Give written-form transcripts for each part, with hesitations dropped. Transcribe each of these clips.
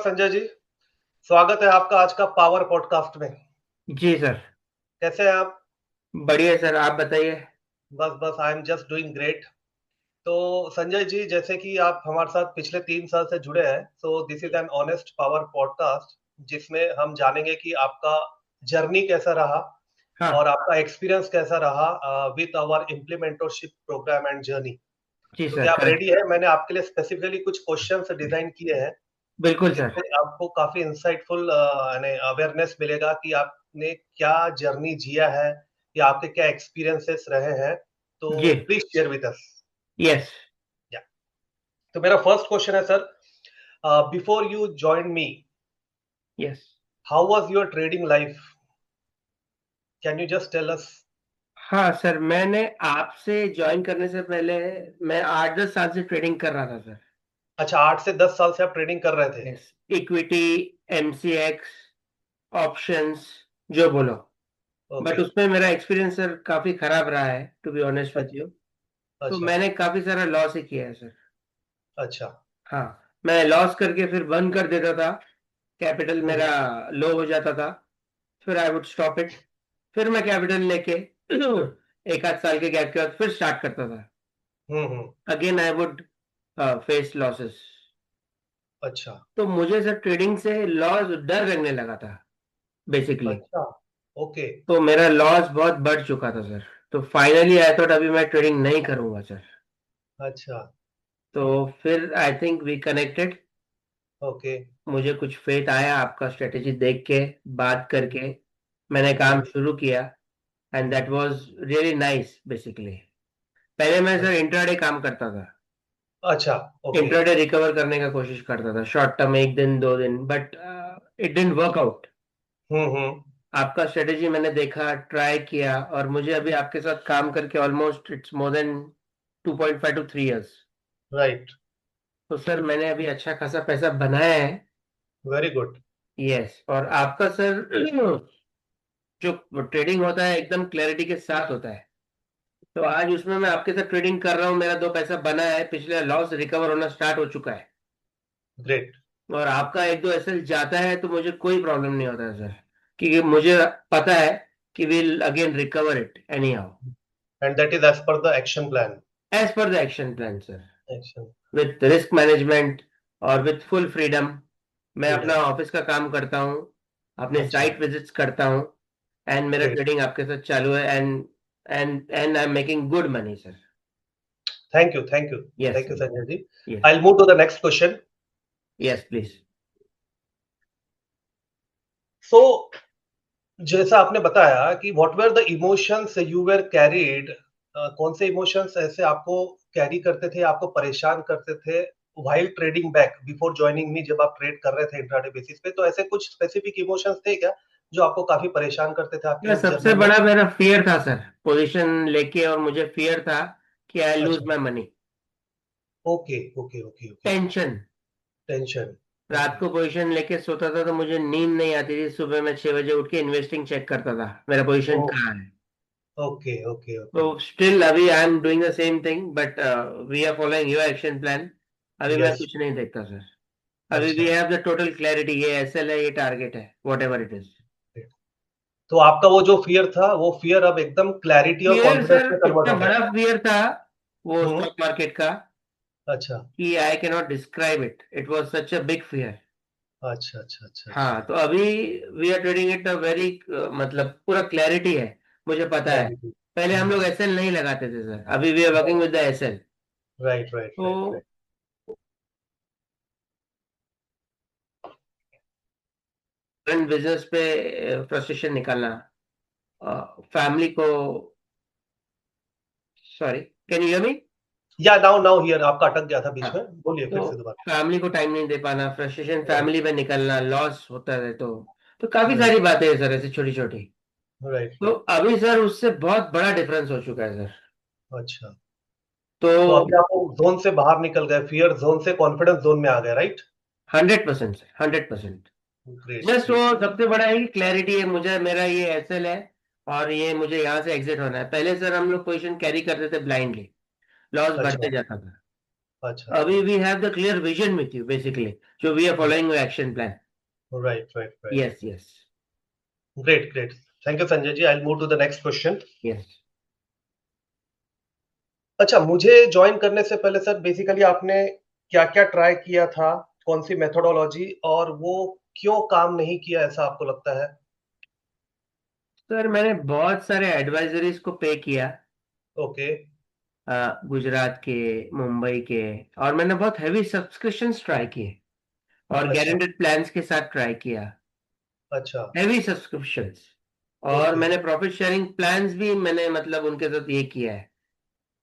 संजय जी। स्वागत है आपका आज का पावर पॉडकास्ट में। जी सर। कैसे हैं आप? बढ़िया सर, आप बताइए। बस बस I am just doing great. तो संजय जी, जैसे कि आप हमारे साथ पिछले 3 साल से जुड़े हैं, सो this is an honest power podcast जिसमें हम जानेंगे कि आपका जर्नी कैसा रहा और हाँ। आपका एक्सपीरियंस कैसा रहा with our mentorship program and journey. जी तो सर, क्या आप करेक्ट। रेडी है? मैंने आपके लिए स्पेसिफिकली कुछ क्वेश्चंस डिजाइन किए हैं बिल्कुल सर। जिससे आपको काफी इंसाइटफुल यानी अवेयरनेस मिलेगा कि आपने क्या जर्नी जिया है या आपके क्या एक्सपीरियंसेस रहे हैं। तो जी। Please share with us. Yes. या तो मेरा फर्स्ट क्वेश्चन है sir, before you join me, yes. How was your trading life? Can you just tell us? हाँ सर, मैंने आपसे ज्वाइन करने से पहले मैं 8-10 साल से ट्रेडिंग कर रहा था सर। अच्छा, 8 से 10 साल से आप ट्रेडिंग कर रहे थे। यस। इक्विटी, एमसीएक्स, ऑप्शंस, जो बोलो। But okay. उसमें मेरा एक्सपीरियंस सर काफी खराब रहा है, to be honest with you. तो अच्छा। मैंने काफी सारा लॉस ही किया है सर। अच्छा। हाँ। मैं लॉस करके फिर बंद कर देता था। कैपिटल मेरा हम्म। लो हो जाता था। फिर आई वुड स्टॉप इट। फिर मैं कैपिटल लेके एक आध साल के गैप के बाद फिर स्टार्ट करता था। Hmm. Again I would face losses. अच्छा। तो मुझे सर ट्रेडिंग से लॉस डर लगने लगा था बेसिकली। अच्छा। ओके। तो मेरा लॉस बहुत बढ़ चुका था सर। तो फाइनली आई थॉट अभी मैं ट्रेडिंग नहीं करूंगा सर। अच्छा। तो फिर I think we connected. Okay. मुझे कुछ फेथ आया आपका स्ट्रेटेजी देख के, बात करके मैंने काम हम्म। शुरू किया। And that was really nice basically. पहले मैं सर इंट्राडे काम करता था। अच्छा। ओके। इंट्राडे रिकवर करने का कोशिश करता था, शॉर्ट टर्म 1 दिन 2 दिन, but it didn't work out. Hmm. आपका स्ट्रेटेजी मैंने देखा, ट्राई किया, और मुझे अभी आपके साथ काम करके almost it's more than 2.5 to 3 years। Right. तो सर मैंने अभी अच्छा खासा पैसा बनाया है। Very good. यस। और आपका सर जो ट्रेडिंग होता है एकदम क्लैरिटी के साथ होता है। तो आज उसमें मैं आपके साथ ट्रेडिंग कर रहा हूँ, मेरा 2 पैसा बना है, पिछले लॉस रिकवर होना स्टार्ट हो चुका है। ग्रेट। और आपका 1-2 एसएल जाता है तो मुझे कोई प्रॉब्लम नहीं होता है सर। क्योंकि मुझे पता है कि will again recover it anyhow, And that is as per the action plan. As पर the action plan sir. Action. With risk management और विथ फुल फ्रीडम। मैं अपना Freedom. ऑफिस का काम करता हूँ, अपने अच्छा। साइट विजिट्स करता हूँ। एंड मेरा Great. ट्रेडिंग आपके साथ चालू है। And I am making good money sir. Thank you. Thank you. Yes Thank you, sir. Sanjay ji. Yes. I'll move to the next question. Yes please. So, जैसा आपने बताया कि what were the emotions you were carried, कौन से emotions ऐसे आपको carry करते थे, आपको परेशान करते थे while trading back before joining me, जब आप ट्रेड कर रहे थे इंट्राडे बेसिस पे, तो ऐसे कुछ स्पेसिफिक इमोशंस थे क्या जो आपको काफी परेशान करते थे आपकी मेरा इस सबसे जर्नी में? बड़ा मेरा फियर था सर, पोजीशन लेके, और मुझे फियर था कि आई लूज अच्छा। My money. Okay okay okay okay. Tension. Tension. रात ओके को पोजीशन लेके सोता था तो मुझे नींद नहीं आती थी, सुबह मैं 6 बजे उठ के इन्वेस्टिंग चेक करता था मेरा पोजीशन कहाँ है। ओके ओके तो ओके। स्टिल अभी I am doing the same thing, but we are following your action plan. अभी मैं यस। कुछ नहीं देखता सर। अभी वी अच्छा। हैव द टोटल क्लैरिटी, ये एसएल है, ये टारगेट है, वॉट एवर इट इज। तो आपका वो जो फियर था, वो फियर अब एकदम क्लैरिटी और फियर कॉन्फिडेंस में सर कन्वर्ट इतना हो गया। बड़ा फियर था वो हम्म। स्टॉक मार्केट का अच्छा कि I can not describe it, it was such a big fear. अच्छा अच्छा अच्छा हाँ, अच्छा। तो अभी we are trading it a very, मतलब पूरा क्लैरिटी है, मुझे पता है। क्लैरिटी। पहले हम लोग एसएल नहीं लगाते थे सर, अभी we are working with the SL. Right right तो राइट राइट। करंट बिजनेस पे फ्रस्ट्रेशन निकालना, फैमिली को, sorry, can you hear me? या नाउ नाउ हियर आपका अटक गया था हाँ। बीच में, बोलिए तो फिर से दोबारा। फैमिली को टाइम नहीं दे पाना, फ्रस्ट्रेशन राइट फैमिली पे निकलना, लॉस होता है तो काफी राइट सारी बातें हैं सर, ऐसी छोटी छोटी। राइट तो राइट। अभी सर उससे बहुत बड़ा डिफरेंस हो चुका है सर। अच्छा। तो तो अभी आप जोन से बाहर निकल गए, फियर जोन से कॉन्फिडेंस जोन में आ गए, राइट? 100% सर, 100%। ग्रेट जस्ट वो ग्रेट। सबसे बड़ा है कि क्लैरिटी है मुझे, मेरा ये एसएल है और ये मुझे यहाँ से एग्जिट होना है। पहले सर हम लोग पोजीशन कैरी करते थे ब्लाइंडली, लॉस अच्छा। बढ़ते जाता था। अच्छा, अभी अच्छा। We have the clear vision with you basically, so we are following your action plan. Right, right, right. Yes, yes, great, great. Thank you Sanjay ji. I will move to the next question. yes. अच्छा, मुझे join करने से पहले sir basically आपने क्या-क्या try किया था? कौन-सी मेथोडोलॉजी, और वो क्यों काम नहीं किया ऐसा आपको लगता है? सर मैंने बहुत सारे एडवाइजरीज को पे किया, ओके, गुजरात के, मुंबई के, और मैंने बहुत हैवी सब्सक्रिप्शंस ट्राई किए और अच्छा, गारंटेड प्लान्स के साथ ट्राई किया, अच्छा, हैवी सब्सक्रिप्शंस। और ओके, मैंने प्रॉफिट शेयरिंग प्लान्स भी मैंने मतलब उनके साथ ये किया है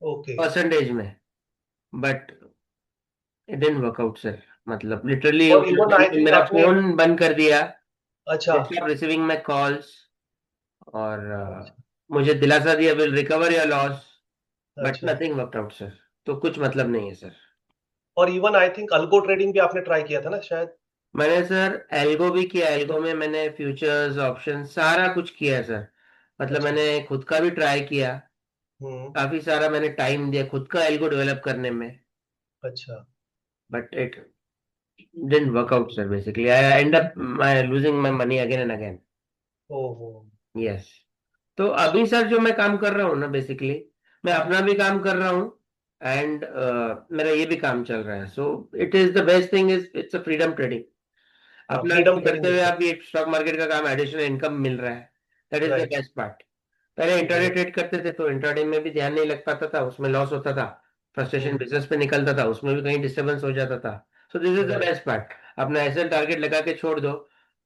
ओके। परसेंटेज में, but it didn't work out sir. मतलब लिटरली और इवन आई थिंक मेरा आपने फोन बंद कर दिया, अच्छा, रिसीविंग माई कॉल्स, और अच्छा, मुझे दिलासा दिया will recover your loss, but अच्छा। Nothing worked out sir. तो कुछ मतलब नहीं है सर। और even I think algo trading भी आपने ट्राई किया था ना शायद? मैंने सर एल्गो भी किया, एल्गो में मैंने फ्यूचर्स ऑप्शन सारा कुछ किया है सर। मतलब अच्छा, मैंने खुद का भी ट्राई किया, हुँ, काफी सारा मैंने टाइम दिया खुद का एल्गो डेवलप करने में, अच्छा, but it didn't work out sir. Basically I and up my losing my money again and again. ओहो! यस। तो अभी सर जो मैं काम कर रहा हूँ ना, बेसिकली मैं अपना भी काम कर रहा हूँ, एंड मेरा ये भी काम चल रहा है। So it is the best thing, is it's a freedom trading. हाँ, अपना फ्रीडम काम ट्रेडिंग करते हुए इज़ आप ये स्टॉक मार्केट का काम, एडिशनल इनकम मिल रहा है, that is the right, best part. पहले इंट्राडे ग्रेट, ट्रेड करते थे तो इंट्राडे में भी ध्यान नहीं लग पाता था, उसमें लॉस होता था, फ्रस्ट्रेशन हुँ, बिजनेस पे निकलता था, उसमें भी कहीं डिस्टर्बेंस हो जाता था। सो this is the right, best part. अपना ऐसे टारगेट लगा के छोड़ दो,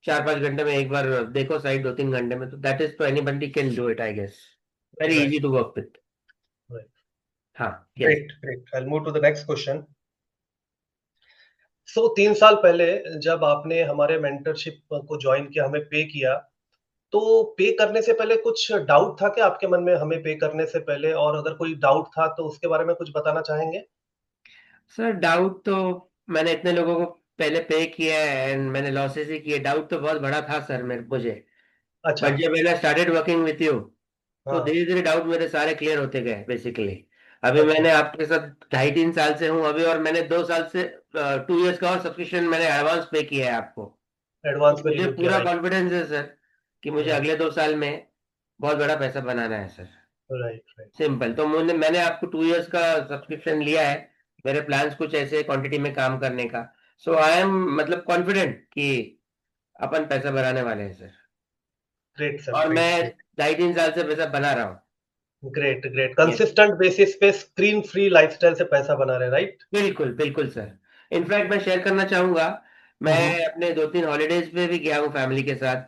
4-5 घंटे में एक बार देखो साइड, 2-3 घंटे में, तो दैट इज, तो anybody can do it I guess, very right, easy to work with. Right. हाँ, yes. Great, great. I will move to the next question. So 3 साल पहले जब आपने हमारे मेंटरशिप को जॉइन किया, हमें पे किया, तो पे करने से पहले कुछ डाउट था क्या आपके मन में हमें पे करने से पहले? और अगर कोई डाउट था तो उसके बारे में कुछ बताना चाहेंगे? सर डाउट तो, मैंने इतने लोगों को पहले पे किया है एंड मैंने लॉसेस ही किए, डाउट तो बहुत बड़ा था सर मेरे मुझे। अच्छा, बट जब मैंने स्टार्टेड वर्किंग विथ यू, तो हाँ, धीरे धीरे डाउट मेरे सारे क्लियर होते गए बेसिकली। अभी अच्छा, मैंने आपके साथ 2.5-3 साल से हूँ अभी, और मैंने 2 साल से 2 इयर्स का और सब्सक्रिप्शन मैंने एडवांस पे किया है आपको। तो एडवांस में मुझे रिन्यू किया, पूरा राइट, कॉन्फिडेंस है सर कि मुझे राइट, अगले 2 साल में बहुत बड़ा पैसा बनाना है सर। Right, right, simple. तो मैंने आपको 2 इयर्स का सब्सक्रिप्शन लिया है, मेरे प्लान्स कुछ ऐसे क्वांटिटी में काम करने का। सो आई एम मतलब कॉन्फिडेंट कि अपन पैसा बनाने वाले हैं सर। ग्रेट सर, और ग्रेट, मैं ग्रेट, 2.5-3 साल से पैसा बना रहा हूँ। Great, great. Yes, consistent basis पे स्क्रीन फ्री लाइफ़स्टाइल से पैसा बना रहे हैं, राइट? बिल्कुल बिल्कुल सर। इनफैक्ट मैं शेयर करना चाहूंगा, हुँ, मैं हुँ। अपने 2-3 हॉलीडेज पे भी गया हूँ फैमिली के साथ।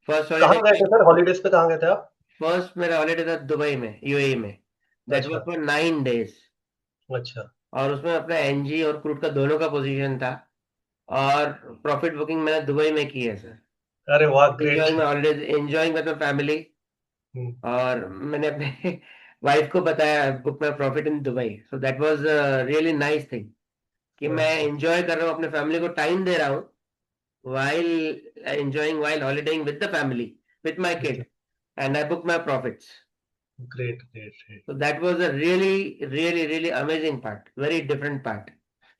फर्स्ट कहाँ हॉलीडे गए थे सर? हॉलिडेज़ पे कहाँ गए थे आप? फर्स्ट मेरा हॉलीडे था दुबई में, यूएई में। दैट वाज अच्छा, फॉर 9 डेज। अच्छा। और उसमें अपना एनजी और क्रूड का दोनों का पोजीशन था, और प्रॉफिट बुकिंग मैंने दुबई में की है सर। अरे वाह! Great. Enjoying my holidays, enjoying with my family. हुँ, और मैंने अपने वाइफ को बताया book my profit in Dubai, so that was really nice thing कि मैं अच्छा, एंजॉय कर रहा हूँ, अपने फैमिली को टाइम दे रहा हूँ, while enjoying, while holidaying with the family, with my kid, अच्छा। and I book my profits. Great, great, great. So that was a really, really, really amazing part, very different part,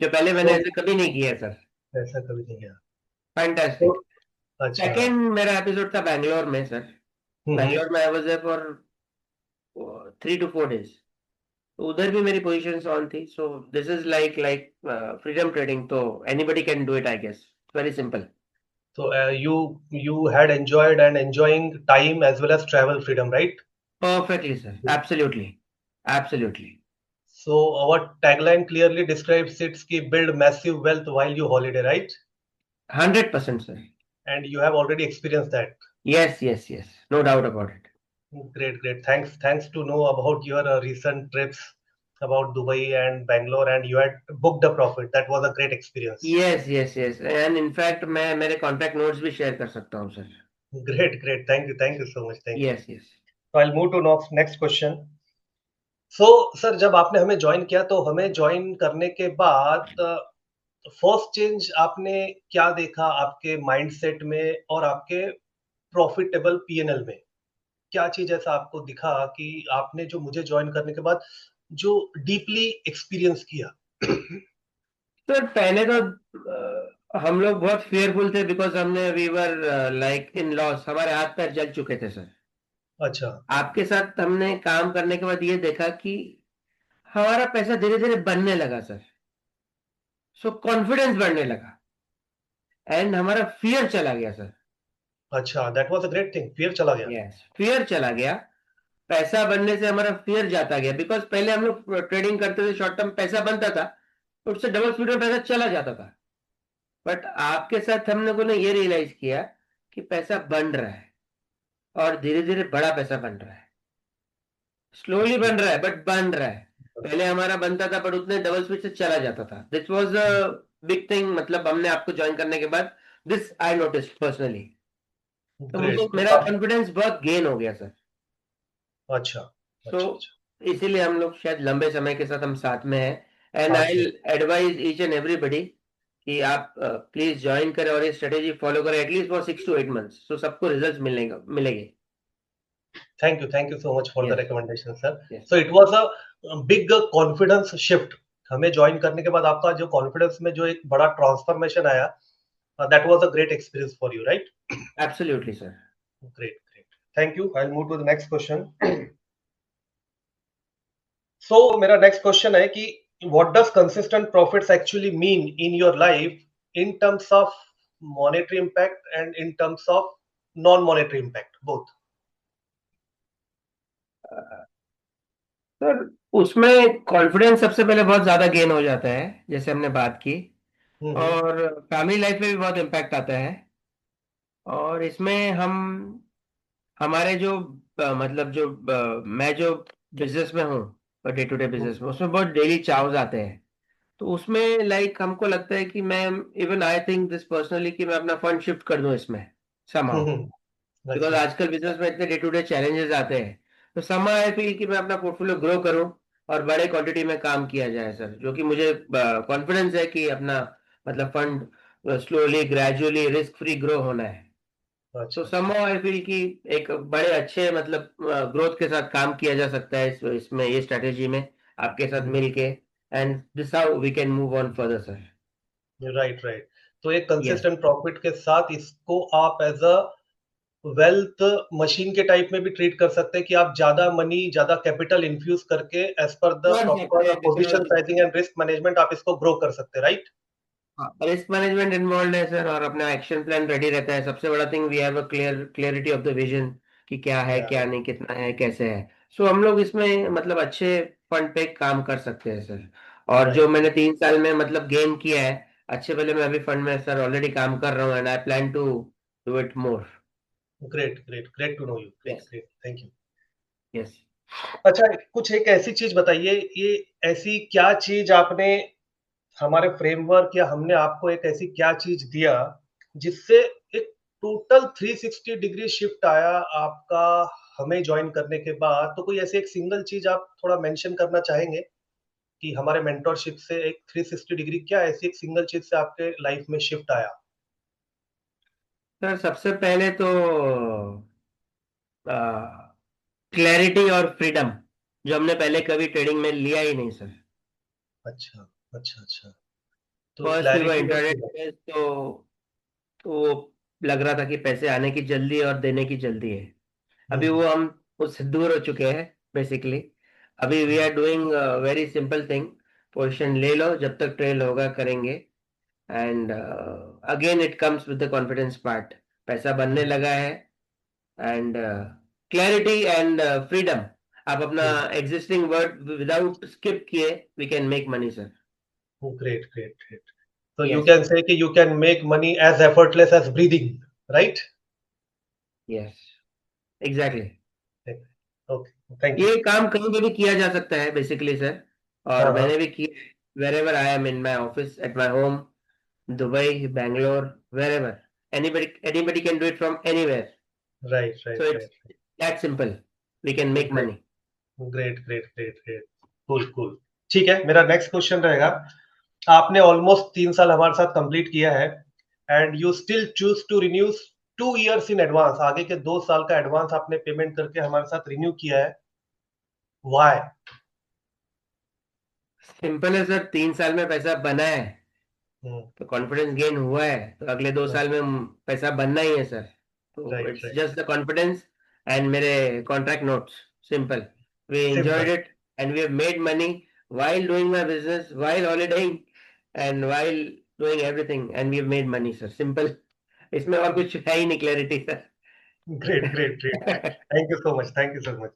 जो पहले मैंने तो ऐसे कभी नहीं किया सर। ऐसा कभी नहीं किया। तो फैंटास्टिक। अच्छा। सेकंड मेरा एपिसोड था बैंगलोर में सर। हुँ, हुँ। बैंगलोर में I was there for 3 to 4 days। तो उधर भी मेरी पोजीशंस ऑन थी। So this is like like freedom trading, तो anybody can do it I guess, very simple. So, you had enjoyed and enjoying time as well as travel freedom, right? Perfectly sir, absolutely, absolutely, So our tagline clearly describes its key: build massive wealth while you holiday, right? 100% sir. And you have already experienced that. Yes, yes, yes. No doubt about it. Great, great. Thanks to know about your recent trips about Dubai and Bangalore, and you had booked a profit. That was a great experience. Yes, yes, yes. And in fact, मैं मेरे contact notes भी share कर सकता हूँ sir. Great, great. Thank you so much. Thank you. Yes, yes. So I'll move to next question. So sir जब आपने हमें join किया तो हमें ज्वाइन करने के बाद फर्स्ट चेंज आपने क्या देखा आपके माइंडसेट में और आपके प्रॉफिटेबल पीएनएल में? क्या चीज ऐसा आपको दिखा कि आपने जो मुझे ज्वाइन करने के बाद जो डीपली एक्सपीरियंस किया? सर पहले तो हम लोग बहुत फेयरफुल थे, बिकॉज हमने we were like in loss, हमारे हाथ पैर जल चुके थे सर। अच्छा। आपके साथ हमने काम करने के बाद ये देखा कि हमारा पैसा धीरे धीरे बनने लगा सर। सो कॉन्फिडेंस बढ़ने लगा एंड हमारा फियर चला गया सर। अच्छा, that was a great thing, फिर चला गया। यस, फियर चला गया। पैसा बनने से हमारा फियर जाता गया, बिकॉज पहले हम लोग ट्रेडिंग करते थे, शॉर्ट टर्म पैसा बनता था, तो उससे डबल स्पीड में पैसा चला जाता था। बट आपके साथ हम लोगों ने ये रियलाइज किया कि पैसा बन रहा है, और धीरे धीरे बड़ा पैसा बन रहा है। Slowly okay. बन रहा है बट बन रहा है। पहले हमारा बनता था बट उतने डबल स्पीड से चला जाता था। This was a big thing, मतलब हमने आपको ज्वाइन करने के बाद दिस आई नोटिस पर्सनली। तो मुझे ग्रेट। तो मेरा अब कॉन्फिडेंस बहुत गेन हो गया सर। अच्छा, सो अच्छा, अच्छा। इसीलिए हम लोग शायद लंबे समय के साथ हम साथ में हैं, एंड साथ आई में। एडवाइज ईच एंड एवरीबडी कि आप प्लीज ज्वाइन करें और ये स्ट्रेटेजी फॉलो करें एटलीस्ट फॉर 6 to 8 months, तो सबको रिजल्ट मिलेगा मिलेंगे। Thank you so much for the yes. Recommendation sir. Yes. So it was a big confidence shift. हमें ज्वाइन करने के बाद आपका जो कॉन्फिडेंस में जो एक बड़ा ट्रांसफॉर्मेशन आया, that was a great experience for you, right? Absolutely sir. Great, great. Thank you. I will move to the next question. So मेरा नेक्स्ट क्वेश्चन है कि what does consistent profits actually mean in your life, in terms of monetary impact and in terms of non monetary impact, both? Sir उसमें confidence सबसे पहले बहुत ज्यादा gain हो जाता है, जैसे हमने बात की। हम्म। और फैमिली लाइफ में भी बहुत इम्पैक्ट आता है। और इसमें हम हमारे जो मतलब जो मैं जो बिजनेस में हूँ, डे टू डे बिजनेस में, उसमें बहुत डेली चार्ज आते हैं। तो उसमें लाइक हमको लगता है कि मैं, even I think this personally, कि मैं अपना फंड शिफ्ट कर दूं इसमें समहाउ। बिकॉज अच्छा। आजकल बिजनेस में इतने डे टू डे चैलेंजेस आते हैं, तो समहाउ आई फील कि मैं अपना पोर्टफोलियो ग्रो करूं और बड़े क्वांटिटी में काम किया जाए सर, जो कि मुझे कॉन्फिडेंस है कि अपना मतलब fund slowly gradually risk free grow होना है। तो अच्छा, अच्छा। समहाउ आई फील कि एक बड़े अच्छे मतलब ग्रोथ के साथ काम किया जा सकता है इसमें ये स्ट्रेटेजी में आपके साथ मिलके। And this how we can move on further sir. Right, right. तो एक यस कंसिस्टेंट प्रॉफिट के साथ इसको आप एज अ वेल्थ मशीन के टाइप में भी ट्रीट कर सकते हैं कि आप ज्यादा मनी, ज्यादा कैपिटल इन्फ्यूज करके एज पर द कर सकते प्रॉपर हैं, position because sizing and risk management आप इसको ग्रो कर सकते हैं, राइट? रिस्क मैनेजमेंट इन्वॉल्व है सर, और अपना एक्शन प्लान रेडी रहता है। सबसे बड़ा thing we have a clarity of the vision, कि क्या है या क्या नहीं, कितना है कैसे है। सो हम लोग इसमें मतलब अच्छे फंड पे काम कर सकते हैं सर। और जो राइट। मैंने 3 साल में मतलब गेन किया है अच्छे पहले, मैं अभी फंड में सर ऑलरेडी काम कर रहा हूँ, and I plan to do it more. Great, great, great to know you. Great, yes. Great. Thank you. Yes. अच्छा, कुछ एक ऐसी चीज बताइए, ये ऐसी क्या चीज आपने हमारे फ्रेमवर्क या हमने आपको एक ऐसी क्या चीज दिया जिससे एक टोटल 360 डिग्री शिफ्ट आया आपका हमें ज्वाइन करने के बाद? तो कोई ऐसी एक सिंगल चीज आप थोड़ा मेंशन करना चाहेंगे कि हमारे मेंटरशिप से एक 360 डिग्री क्या ऐसी एक सिंगल चीज से आपके लाइफ में शिफ्ट आया? सर सबसे पहले तो क्लैरिटी और फ्रीडम, जो हमने पहले कभी ट्रेडिंग में लिया ही नहीं सर। अच्छा, अच्छा, अच्छा। तो फर्स्ट वी वर क्लैरिटी और इंटरनेट freedom। पे, तो वो लग रहा था कि पैसे आने की जल्दी और देने की जल्दी है। अभी हम्म, वो हम उससे दूर हो चुके हैं बेसिकली। अभी we hmm, are doing very simple thing, position ले लो, जब तक ट्रेल होगा करेंगे। And again it comes with the confidence part. पैसा बनने लगा है, एंड क्लैरिटी एंड फ्रीडम। आप अपना एग्जिस्टिंग वर्ड विदाउट स्किप किए we can make money sir. Great, great, great. So you yes. can say कि you can make money as effortless as breathing, right? Yes. Exactly. Okay, thank you. ये काम कहीं पे भी किया जा सकता है बेसिकली सर, और हाँ, हाँ। मैंने भी किया। Wherever I am, in my office, at my home, Dubai, Bangalore, wherever, anybody can do it from anywhere. Right, right, so right, it's that simple, we can make right. Money. Great, great, great, great. Cool, cool. ठीक है, मेरा next question रहेगा। आपने almost 3 साल हमारे साथ complete किया है and you still choose to renew 2 years in advance. आगे के 2 साल का एडवांस आपने पेमेंट करके हमारे साथ रिन्यू किया है। वाई? सिंपल है सर, 3 साल में पैसा बना है हम्म। तो कॉन्फिडेंस गेन हुआ है, तो अगले 2 साल में पैसा बनना ही है सर। तो right it's right. Just the confidence and मेरे contract notes, simple. We enjoyed simple. It and we have made money while doing my business, while holidaying and while doing everything, and we have made money sir, simple। इसमें और कुछ है ही नहीं, clarity great great great. Sir. Thank you so much, thank you so much.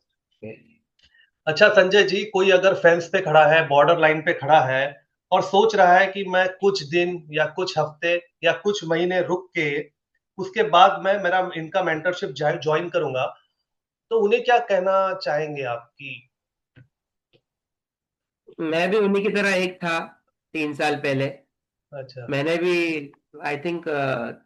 अच्छा संजय जी, कोई अगर fence पे खड़ा है, बॉर्डर लाइन पे खड़ा है और सोच रहा है कि मैं कुछ दिन या कुछ हफ्ते या कुछ महीने रुक के उसके बाद मैं मेरा इनका मेंटरशिप ज्वाइन करूंगा, तो उन्हें क्या कहना चाहेंगे आप कि? मैं भी उन्हीं की तरह एक था 3 साल पहले। अच्छा। मैंने भी आई थिंक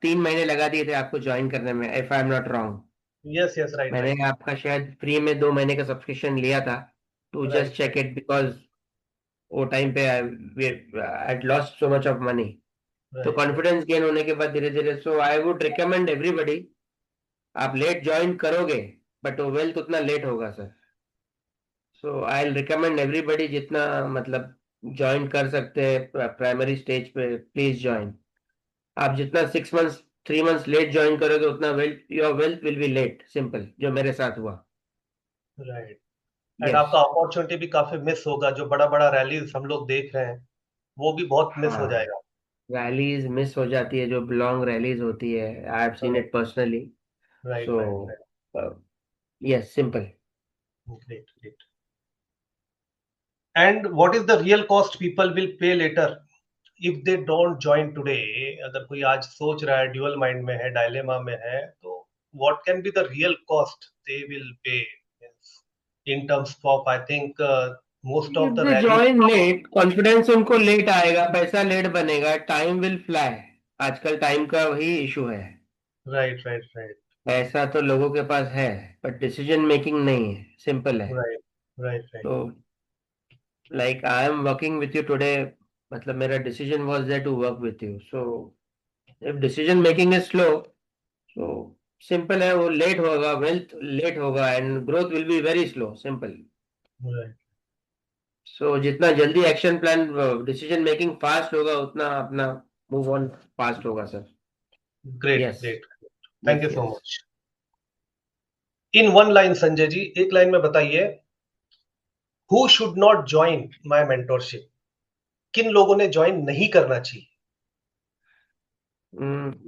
3 महीने लगा दिए थे आपको ज्वाइन करने में, if I am not wrong. Yes yes, right मैंने राइट। आपका शायद फ्री में 2 महीने का सब्सक्रिप्शन लिया था, to write just check write it, because वो टाइम पे I lost so much of money. तो राइट राइट। कॉन्फिडेंस गेन होने के बाद धीरे धीरे, so I would recommend everybody, आप लेट ज्वाइन करोगे बट वो वेल्थ उतना लेट होगा sir. So I recommend everybody, जितना मतलब ज्वाइन कर सकते हैं प्राइमरी स्टेज पे, प्लीज ज्वाइन। आप जितना 6 मंथ्स 3 मंथ्स लेट ज्वाइन करोगे उतना wealth, your wealth will be late, simple, जो मेरे साथ हुआ। राइट। And yes. आपका अपॉर्चुनिटी भी काफी मिस होगा, जो बड़ा बड़ा रैलीज हम लोग देख रहे हैं वो भी बहुत मिस हो हाँ, जाएगा। रैलीज मिस हो जाती है, जो लॉन्ग रैलीज होती है, I have seen it personally. Right so right right. Yes, simple. Great great. And what is the real cost people will pay later if they don't join today? अगर कोई आज सोच रहा है, ड्यूअल माइंड में है, डायलेमा में है, तो what can be the real cost they will pay in terms of, I think most if of the they rally. Join late, confidence उनको लेट आएगा, पैसा लेट बनेगा, टाइम विल फ्लाई। आजकल टाइम का वही इशू है। राइट राइट राइट पैसा तो लोगों के पास है, बट डिसीजन मेकिंग नहीं है, सिंपल है। Right right right. तो like I am working with you today, मतलब मेरा decision was there to work with you. So if decision making is slow, तो सिंपल है, वो लेट होगा, वेल्थ लेट होगा and growth will be very slow, simple. Right. So जितना जल्दी action plan, decision making fast होगा, उतना अपना मूव ऑन फास्ट होगा sir. Great yes. Great. Thank yes. You so yes. Much. In one line Sanjay ji, एक line में बताइए, who should not join my mentorship? किन लोगों ने ज्वाइन नहीं करना चाहिए?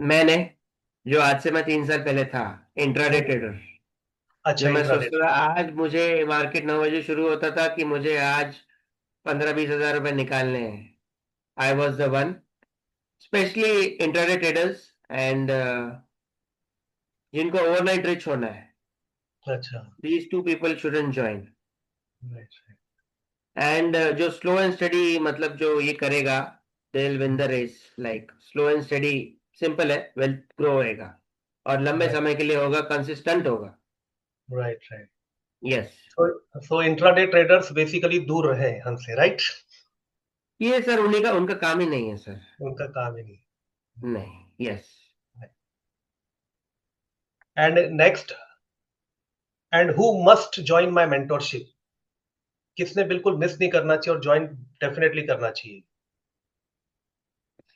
मैंने, जो आज से मैं 3 साल पहले था, इंट्राडे हम्म। ट्रेडर। अच्छा, जो मैं इंट्राडे। सोचता था आज मुझे, मार्केट 9 बजे शुरू होता था कि मुझे आज 15-20 हज़ार रुपए निकालने हैं। I was the one, specially intraday traders and जिनको ओवरनाइट रिच होना है, अच्छा। These two people shouldn't join. Right right. And जो स्लो एंड स्टडी, मतलब जो ये करेगा, they will win the race, like slow and steady, simple है, वेल्थ ग्रो होएगा और लंबे राइट समय के लिए होगा, कंसिस्टेंट होगा। Right right. यस। सो इंट्राडे ट्रेडर्स बेसिकली दूर रहे हमसे, राइट? ये सर उन्हीं का, उनका काम ही नहीं है सर। उनका काम ही नहीं। नहीं। Yes. And next, and who must join my mentorship? किसने बिल्कुल मिस नहीं करना चाहिए और ज्वाइन डेफिनेटली करना चाहिए?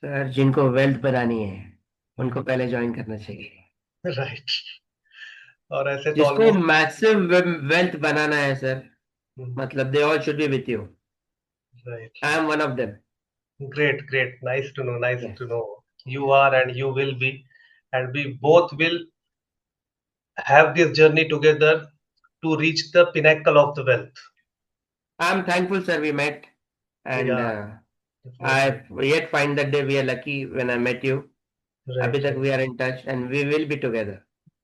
सर जिनको वेल्थ बनानी है उनको पहले ज्वाइन करना चाहिए। राइट। और ऐसे तो जिसको ऑलमोस्ट। मैसिव वेल्थ बनाना है सर, मतलब they all should be with you. Right I right. Am one of them. Great, great. Nice to know. Nice to yes. know. You are and you will be, and we both will have this journey together to reach the pinnacle of the wealth. I am thankful sir, we met and Yeah, I definitely. yet find that day we are lucky when I met you. Right, अभी तक right. we are in touch and we will be together.